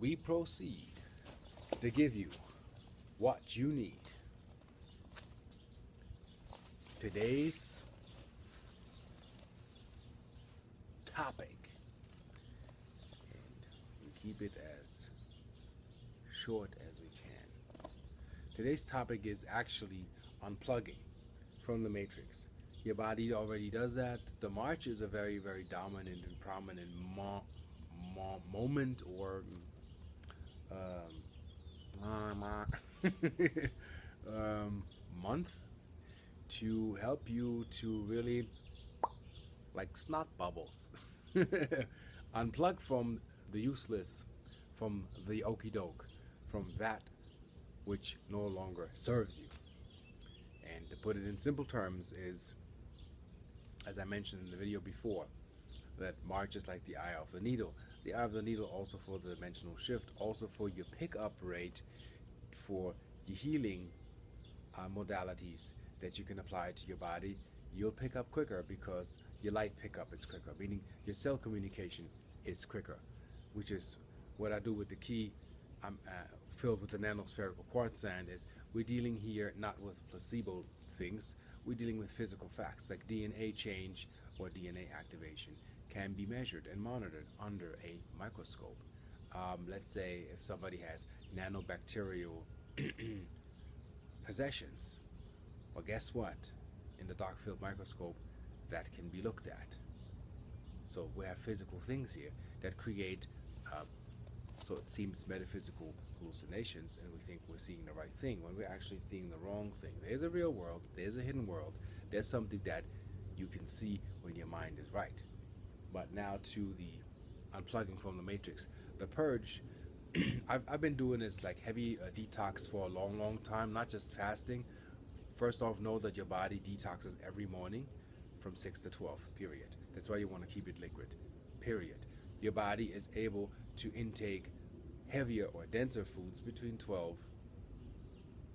we proceed to give you what you need. Today's topic, and we keep it as short as we can. Today's topic is actually unplugging from the matrix. Your body already does that. The march is a very, very dominant and prominent moment or month to help you to really, like snot bubbles, unplug from the useless, from the okey doke, from that which no longer serves you. And to put it in simple terms is, as I mentioned in the video before, that March is like the eye of the needle. The eye of the needle also for the dimensional shift, also for your pickup rate, for your healing modalities that you can apply to your body. You'll pick up quicker because your light pickup is quicker, meaning your cell communication is quicker, which is what I do with the key. I'm filled with the nanospherical quartz sand. Is we're dealing here not with placebo things. We're dealing with physical facts like DNA change or DNA activation can be measured and monitored under a microscope. Let's say if somebody has nanobacterial possessions, well, guess what? In the dark field microscope, that can be looked at. So we have physical things here that create, so it seems, metaphysical hallucinations, and we think we're seeing the right thing when we're actually seeing the wrong thing. There's a real world, there's a hidden world, there's something that you can see when your mind is right. But now to the unplugging from the matrix. The purge, I've been doing this like heavy detox for a long time, not just fasting. First off, know that your body detoxes every morning from 6 to 12, period. That's why you want to keep it liquid, period. Your body is able to intake heavier or denser foods between 12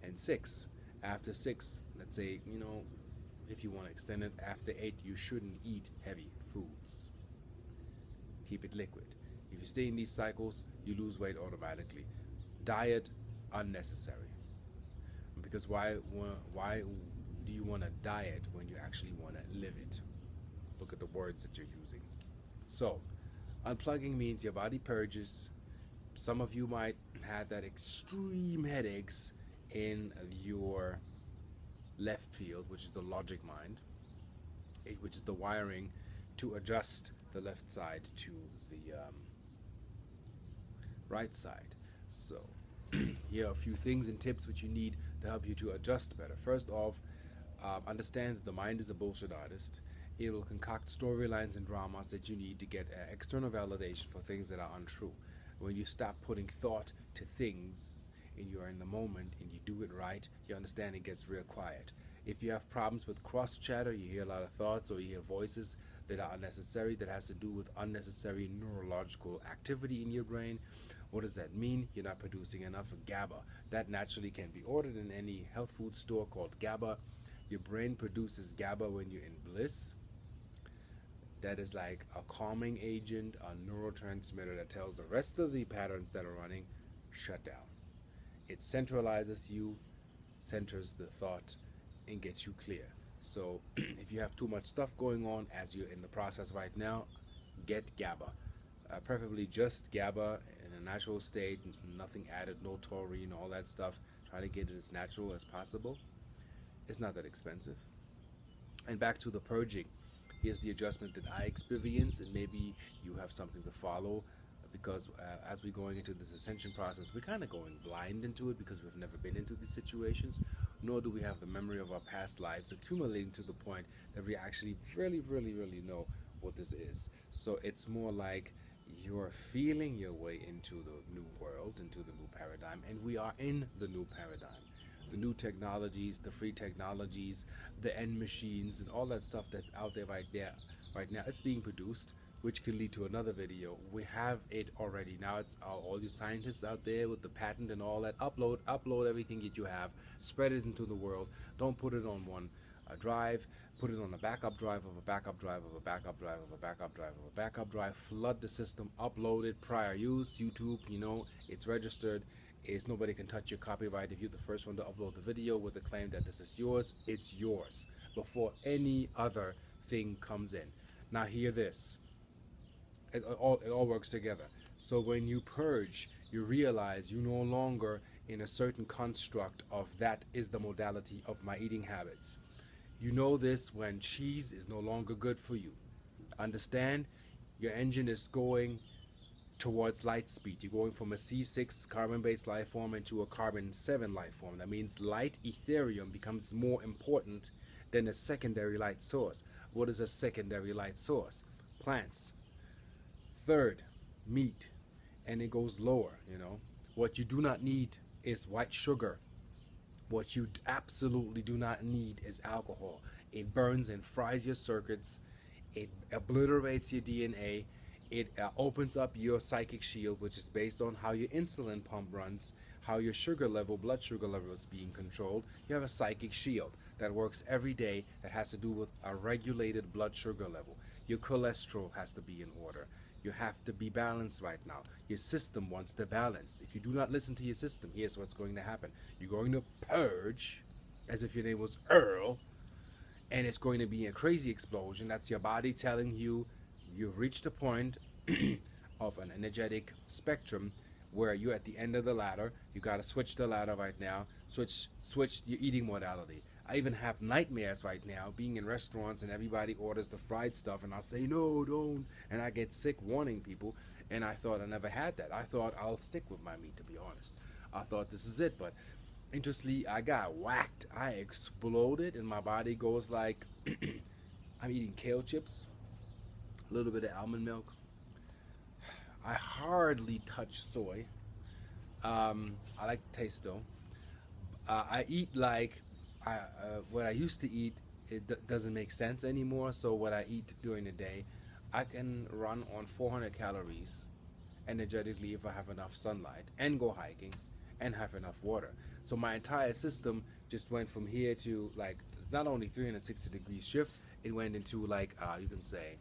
and 6. After 6, let's say, if you want to extend it, after 8, you shouldn't eat heavy foods. Keep it liquid. If you stay in these cycles, you lose weight automatically. Diet, unnecessary. Because why do you want to diet when you actually want to live it? Look at the words that you're using. So, unplugging means your body purges. Some of you might have that extreme headaches in your left field, which is the logic mind, which is the wiring to adjust the left side to the right side. So here are a few things and tips which you need to help you to adjust better. First off, understand that the mind is a bullshit artist. It will concoct storylines and dramas that you need to get external validation for things that are untrue. When you stop putting thought to things and you are in the moment and you do it right, your understanding gets real quiet. If you have problems with cross chatter, you hear a lot of thoughts or you hear voices that are unnecessary, that has to do with unnecessary neurological activity in your brain. What does that mean? You're not producing enough GABA. That naturally can be ordered in any health food store called GABA. Your brain produces GABA when you're in bliss. That is like a calming agent, a neurotransmitter that tells the rest of the patterns that are running, shut down. It centralizes you, centers the thought, and gets you clear. So if you have too much stuff going on as you're in the process right now, get GABA. Preferably just GABA in a natural state, nothing added, no taurine, all that stuff. Try to get it as natural as possible. It's not that expensive. And back to the purging. Here's the adjustment that I experience, and maybe you have something to follow, because as we're going into this ascension process, we're kind of going blind into it because we've never been into these situations, nor do we have the memory of our past lives accumulating to the point that we actually really know what this is. So it's more like you're feeling your way into the new world, into the new paradigm, and we are in the new paradigm. The new technologies, the free technologies, the end machines, and all that stuff that's out there right now, it's being produced, which can lead to another video. We have it already. Now it's all you scientists out there with the patent and all that. Upload everything that you have. Spread it into the world. Don't put it on one a drive, put it on a backup drive of a backup drive of a backup drive of a backup drive of a backup drive, flood the system, upload it, prior use, YouTube, you know, it's registered. Is nobody can touch your copyright. If you're the first one to upload the video with the claim that this is yours, it's yours before any other thing comes in. Now hear this. It all works together. So when you purge, you realize you no longer in a certain construct of that is the modality of my eating habits. You know this when cheese is no longer good for you. Understand? Your engine is going towards light speed. You're going from a C6 carbon-based life form into a carbon-7 life form. That means light Ethereum becomes more important than a secondary light source. What is a secondary light source? Plants. Third, meat. And it goes lower, you know. What you do not need is white sugar. What you absolutely do not need is alcohol. It burns and fries your circuits. It obliterates your DNA. It opens up your psychic shield, which is based on how your insulin pump runs, how your sugar level, blood sugar level is being controlled. You have a psychic shield that works every day that has to do with a regulated blood sugar level. Your cholesterol has to be in order. You have to be balanced right now. Your system wants to balance. If you do not listen to your system, here's what's going to happen. You're going to purge, as if your name was Earl, and it's going to be a crazy explosion. That's your body telling you you've reached a point of an energetic spectrum where you're at the end of the ladder. You got to switch the ladder right now. Switch your eating modality. I even have nightmares right now being in restaurants and everybody orders the fried stuff and I'll say no, don't, and I get sick warning people. And I thought I never had that. I thought I'll stick with my meat, to be honest. I thought this is it, but interestingly I got whacked. I exploded and my body goes like I'm eating kale chips, a little bit of almond milk. I hardly touch soy. I like the taste though. I eat like what I used to eat. It doesn't make sense anymore. So what I eat during the day, I can run on 400 calories energetically if I have enough sunlight and go hiking and have enough water. So my entire system just went from here to like not only 360 degree shift, it went into like you can say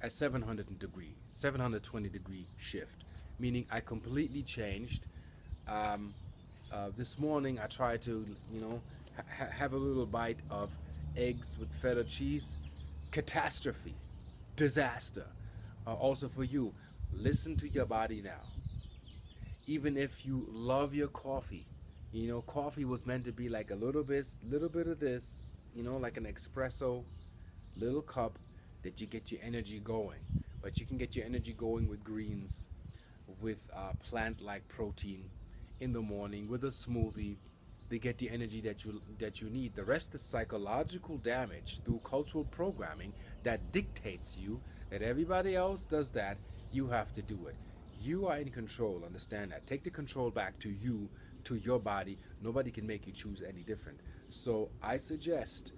a 720 degree shift, meaning I completely changed. This morning I tried to, you know, have a little bite of eggs with feta cheese. Catastrophe, disaster. Also for you, listen to your body now. Even if you love your coffee, you know, coffee was meant to be like a little bit of this, you know, like an espresso, little cup that you get your energy going. But you can get your energy going with greens, with plant-like protein in the morning, with a smoothie. They get the energy that you need. The rest is psychological damage through cultural programming that dictates you that everybody else does that, you have to do it. You are in control, understand that. Take the control back to you, to your body. Nobody can make you choose any different. So I suggest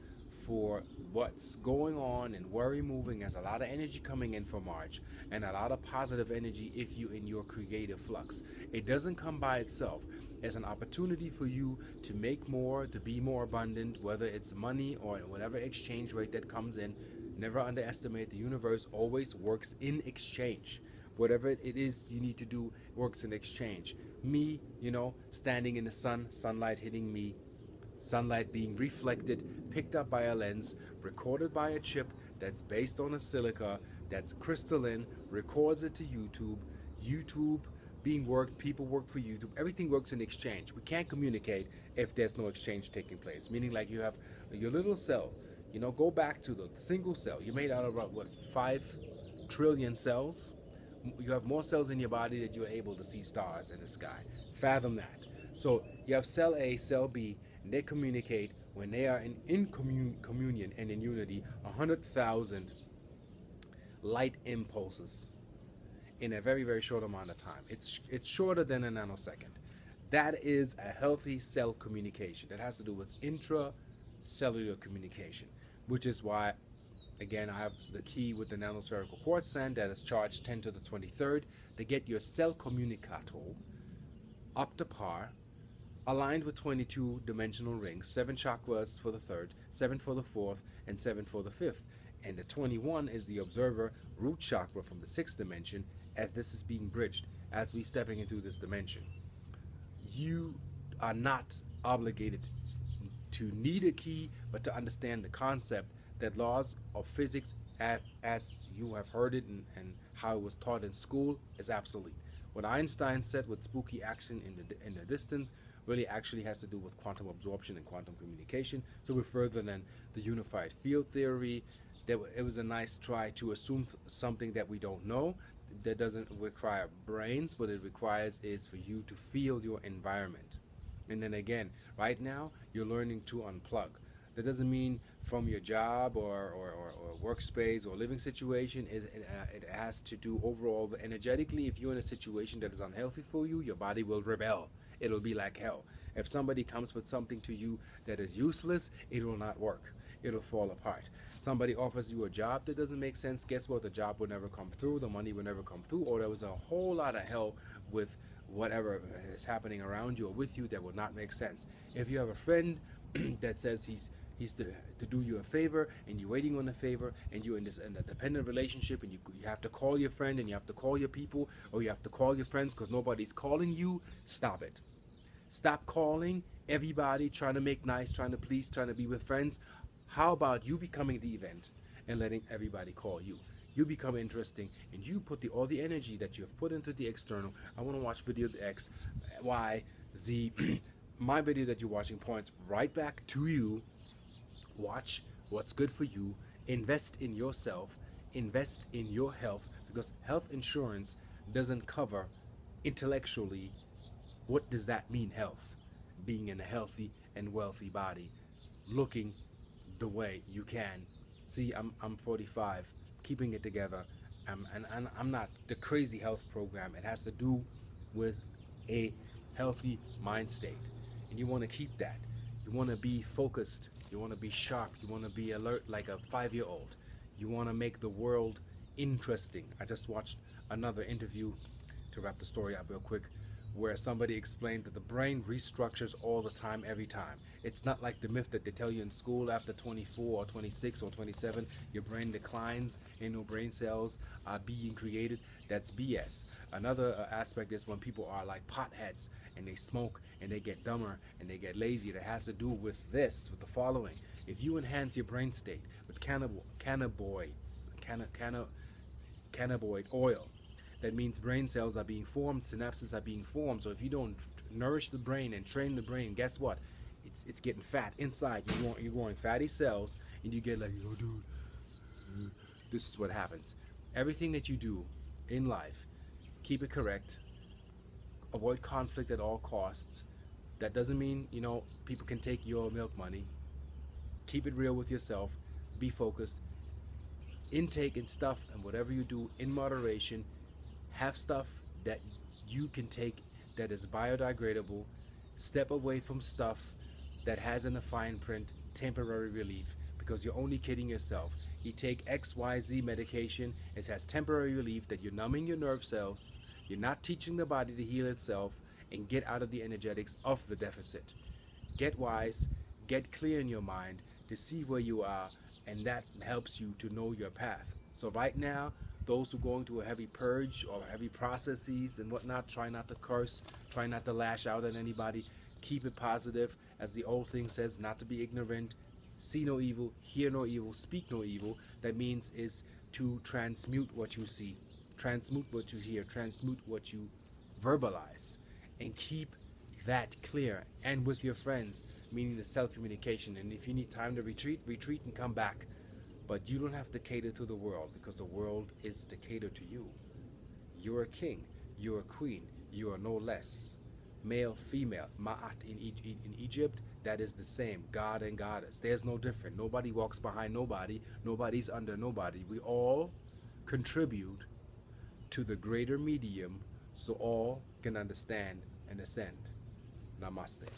for what's going on and worry moving, has a lot of energy coming in for March and a lot of positive energy if you in your creative flux. It doesn't come by itself. It's an opportunity for you to make more, to be more abundant, whether it's money or whatever exchange rate that comes in. Never underestimate the universe always works in exchange. Whatever it is you need to do works in exchange. Me, you know, standing in the sun, sunlight hitting me, sunlight being reflected, picked up by a lens, recorded by a chip that's based on a silica, that's crystalline, records it to YouTube, YouTube being worked, people work for YouTube, everything works in exchange. We can't communicate if there's no exchange taking place, meaning like you have your little cell, you know, go back to the single cell. You're made out of about, what, 5 trillion cells? You have more cells in your body that you're able to see stars in the sky. Fathom that. So you have cell A, cell B, and they communicate when they are in communion and in unity, 100,000 light impulses in a very, very short amount of time. It's shorter than a nanosecond. That is a healthy cell communication. That has to do with intracellular communication, which is why, again, I have the key with the nanospherical quartz sand that is charged 10 to the 23rd to get your cell communicator up to par aligned with 22 dimensional rings, 7 chakras for the third, 7 for the fourth, and 7 for the fifth. And the 21 is the observer root chakra from the sixth dimension, as this is being bridged as we stepping into this dimension. You are not obligated to need a key, but to understand the concept that laws of physics, as you have heard it and how it was taught in school, is obsolete. What Einstein said with spooky action in the distance really actually has to do with quantum absorption and quantum communication. So we're further than the unified field theory. It was a nice try to assume something that we don't know. That doesn't require brains. What it requires is for you to feel your environment. And then again, right now, you're learning to unplug. That doesn't mean from your job or workspace or living situation. It has to do overall energetically. If you're in a situation that is unhealthy for you, your body will rebel. It'll be like hell. If somebody comes with something to you that is useless, it will not work. It'll fall apart. Somebody offers you a job that doesn't make sense. Guess what? The job will never come through. The money will never come through. Or there was a whole lot of hell with whatever is happening around you or with you that will not make sense. If you have a friend that says he's to do you a favor, and you're waiting on a favor, and you're in a dependent relationship, and you have to call your friend, and you have to call your people, or you have to call your friends because nobody's calling you, stop it. Stop calling everybody, trying to make nice, trying to please, trying to be with friends. How about you becoming the event and letting everybody call you? You become interesting, and you put all the energy that you have put into the external. I want to watch video X, Y, Z. My video that you're watching points right back to you. Watch what's good for you. Invest in yourself. Invest in your health, because health insurance doesn't cover intellectually. What does that mean, health? Being in a healthy and wealthy body, looking the way you can. See, I'm 45, keeping it together. And I'm not the crazy health program. It has to do with a healthy mind state. And you want to keep that. You want to be focused. You want to be sharp. You want to be alert like a 5-year-old. You want to make the world interesting. I just watched another interview, to wrap the story up real quick, where somebody explained that the brain restructures all the time, every time. It's not like the myth that they tell you in school after 24 or 26 or 27, your brain declines and no brain cells are being created. That's BS. Another aspect is when people are like potheads and they smoke and they get dumber and they get lazy. That has to do with this, with the following. If you enhance your brain state with cannabinoid oil, that means brain cells are being formed, synapses are being formed. So if you don't nourish the brain and train the brain, guess what? It's getting fat inside. You're growing fatty cells, and you get like, oh, dude, this is what happens. Everything that you do in life, keep it correct. Avoid conflict at all costs. That doesn't mean, people can take your milk money. Keep it real with yourself. Be focused. Intake and stuff and whatever you do in moderation. Have stuff that you can take that is biodegradable. Step away from stuff that has in the fine print temporary relief, because you're only kidding yourself. You take XYZ medication, it has temporary relief, that you're numbing your nerve cells, you're not teaching the body to heal itself, and get out of the energetics of the deficit. Get wise, get clear in your mind to see where you are, and that helps you to know your path. So right now, those who are going through a heavy purge or heavy processes and whatnot, try not to curse, try not to lash out at anybody. Keep it positive. As the old thing says, not to be ignorant. See no evil, hear no evil, speak no evil. That means is to transmute what you see, transmute what you hear, transmute what you verbalize, and keep that clear. And with your friends, meaning the self-communication. And if you need time to retreat and come back. But you don't have to cater to the world, because the world is to cater to you. You're a king, you're a queen, you are no less. Male, female, ma'at in Egypt, that is the same. God and goddess. There's no different. Nobody walks behind nobody. Nobody's under nobody. We all contribute to the greater medium so all can understand and ascend. Namaste.